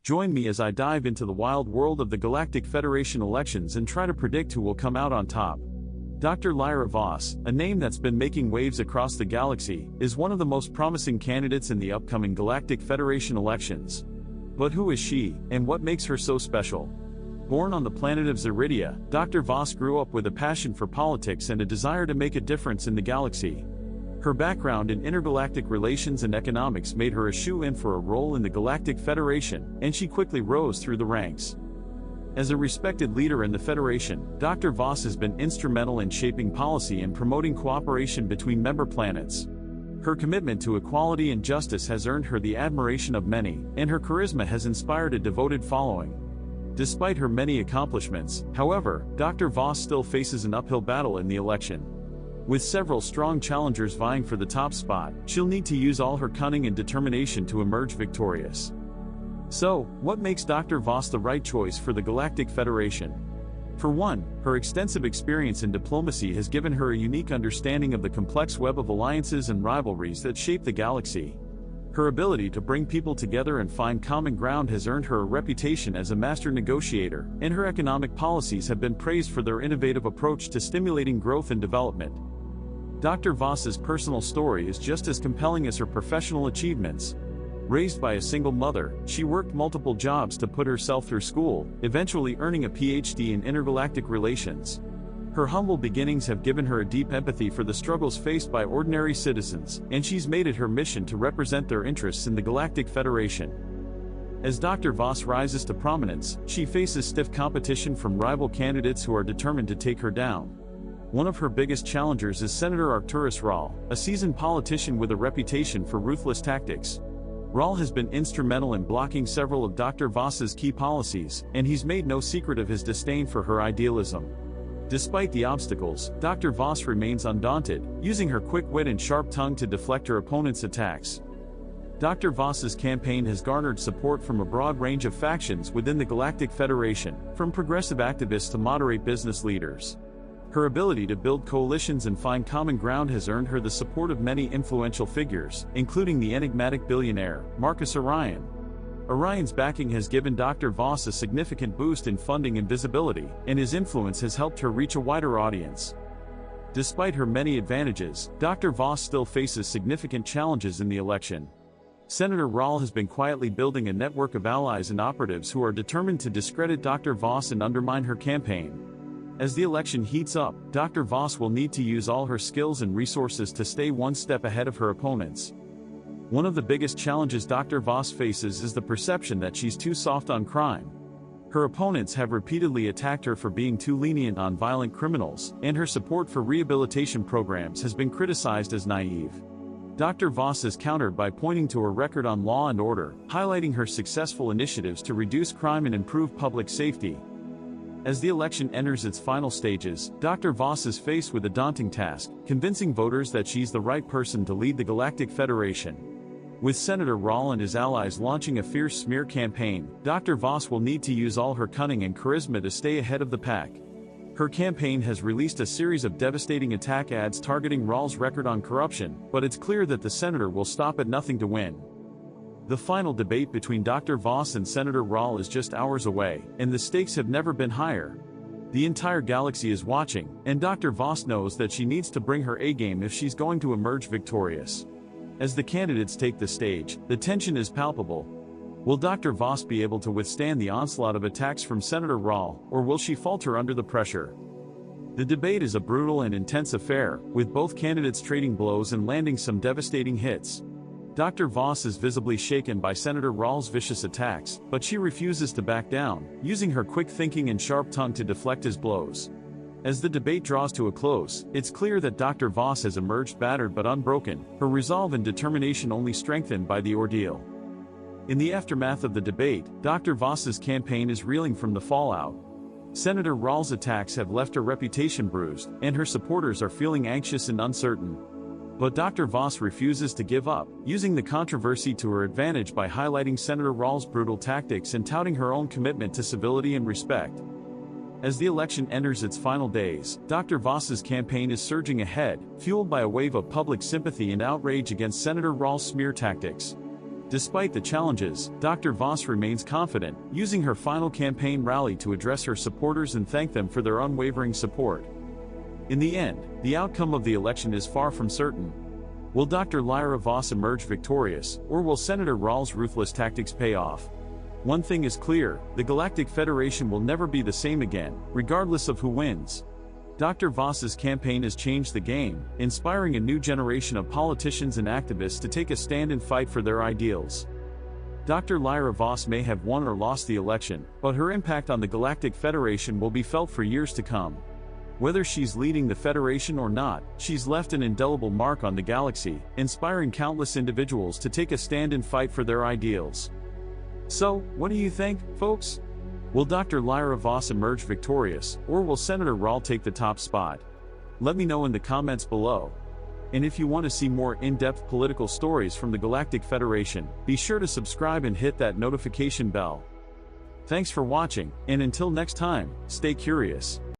Join me as I dive into the wild world of the Galactic Federation elections and try to predict who will come out on top. Dr. Lyra Voss, a name that's been making waves across the galaxy, is one of the most promising candidates in the upcoming Galactic Federation elections. But who is she, and what makes her so special? Born on the planet of Zeridia, Dr. Voss grew up with a passion for politics and a desire to make a difference in the galaxy. Her background in intergalactic relations and economics made her a shoe-in for a role in the Galactic Federation, and she quickly rose through the ranks. As a respected leader in the Federation, Dr. Voss has been instrumental in shaping policy and promoting cooperation between member planets. Her commitment to equality and justice has earned her the admiration of many, and her charisma has inspired a devoted following. Despite her many accomplishments, however, Dr. Voss still faces an uphill battle in the election. With several strong challengers vying for the top spot, she'll need to use all her cunning and determination to emerge victorious. So, what makes Dr. Voss the right choice for the Galactic Federation? For one, her extensive experience in diplomacy has given her a unique understanding of the complex web of alliances and rivalries that shape the galaxy. Her ability to bring people together and find common ground has earned her a reputation as a master negotiator, and her economic policies have been praised for their innovative approach to stimulating growth and development. Dr. Voss's personal story is just as compelling as her professional achievements. Raised by a single mother, she worked multiple jobs to put herself through school, eventually earning a PhD in intergalactic relations. Her humble beginnings have given her a deep empathy for the struggles faced by ordinary citizens, and she's made it her mission to represent their interests in the Galactic Federation. As Dr. Voss rises to prominence, she faces stiff competition from rival candidates who are determined to take her down. One of her biggest challengers is Senator Arcturus Rahl, a seasoned politician with a reputation for ruthless tactics. Rahl has been instrumental in blocking several of Dr. Voss's key policies, and he's made no secret of his disdain for her idealism. Despite the obstacles, Dr. Voss remains undaunted, using her quick wit and sharp tongue to deflect her opponent's attacks. Dr. Voss's campaign has garnered support from a broad range of factions within the Galactic Federation, from progressive activists to moderate business leaders. Her ability to build coalitions and find common ground has earned her the support of many influential figures, including the enigmatic billionaire, Marcus Orion. Orion's backing has given Dr. Voss a significant boost in funding and visibility, and his influence has helped her reach a wider audience. Despite her many advantages, Dr. Voss still faces significant challenges in the election. Senator Rahl has been quietly building a network of allies and operatives who are determined to discredit Dr. Voss and undermine her campaign. As the election heats up, Dr. Voss will need to use all her skills and resources to stay one step ahead of her opponents. One of the biggest challenges Dr. Voss faces is the perception that she's too soft on crime. Her opponents have repeatedly attacked her for being too lenient on violent criminals, and her support for rehabilitation programs has been criticized as naive. Dr. Voss is countered by pointing to her record on law and order, highlighting her successful initiatives to reduce crime and improve public safety. As the election enters its final stages, Dr. Voss is faced with a daunting task, convincing voters that she's the right person to lead the Galactic Federation. With Senator Rahl and his allies launching a fierce smear campaign, Dr. Voss will need to use all her cunning and charisma to stay ahead of the pack. Her campaign has released a series of devastating attack ads targeting Rahl's record on corruption, but it's clear that the senator will stop at nothing to win. The final debate between Dr. Voss and Senator Rahl is just hours away, and the stakes have never been higher. The entire galaxy is watching, and Dr. Voss knows that she needs to bring her A-game if she's going to emerge victorious. As the candidates take the stage, the tension is palpable. Will Dr. Voss be able to withstand the onslaught of attacks from Senator Rahl, or will she falter under the pressure? The debate is a brutal and intense affair, with both candidates trading blows and landing some devastating hits. Dr. Voss is visibly shaken by Senator Rahl's vicious attacks, but she refuses to back down, using her quick thinking and sharp tongue to deflect his blows. As the debate draws to a close, it's clear that Dr. Voss has emerged battered but unbroken, her resolve and determination only strengthened by the ordeal. In the aftermath of the debate, Dr. Voss's campaign is reeling from the fallout. Senator Rahl's attacks have left her reputation bruised, and her supporters are feeling anxious and uncertain. But Dr. Voss refuses to give up, using the controversy to her advantage by highlighting Senator Rahl's brutal tactics and touting her own commitment to civility and respect. As the election enters its final days, Dr. Voss's campaign is surging ahead, fueled by a wave of public sympathy and outrage against Senator Rahl's smear tactics. Despite the challenges, Dr. Voss remains confident, using her final campaign rally to address her supporters and thank them for their unwavering support. In the end, the outcome of the election is far from certain. Will Dr. Lyra Voss emerge victorious, or will Senator Rawls' ruthless tactics pay off? One thing is clear, the Galactic Federation will never be the same again, regardless of who wins. Dr. Voss's campaign has changed the game, inspiring a new generation of politicians and activists to take a stand and fight for their ideals. Dr. Lyra Voss may have won or lost the election, but her impact on the Galactic Federation will be felt for years to come. Whether she's leading the Federation or not, she's left an indelible mark on the galaxy, inspiring countless individuals to take a stand and fight for their ideals. So, what do you think, folks? Will Dr. Lyra Voss emerge victorious, or will Senator Rawl take the top spot? Let me know in the comments below. And if you want to see more in-depth political stories from the Galactic Federation, be sure to subscribe and hit that notification bell. Thanks for watching, and until next time, stay curious.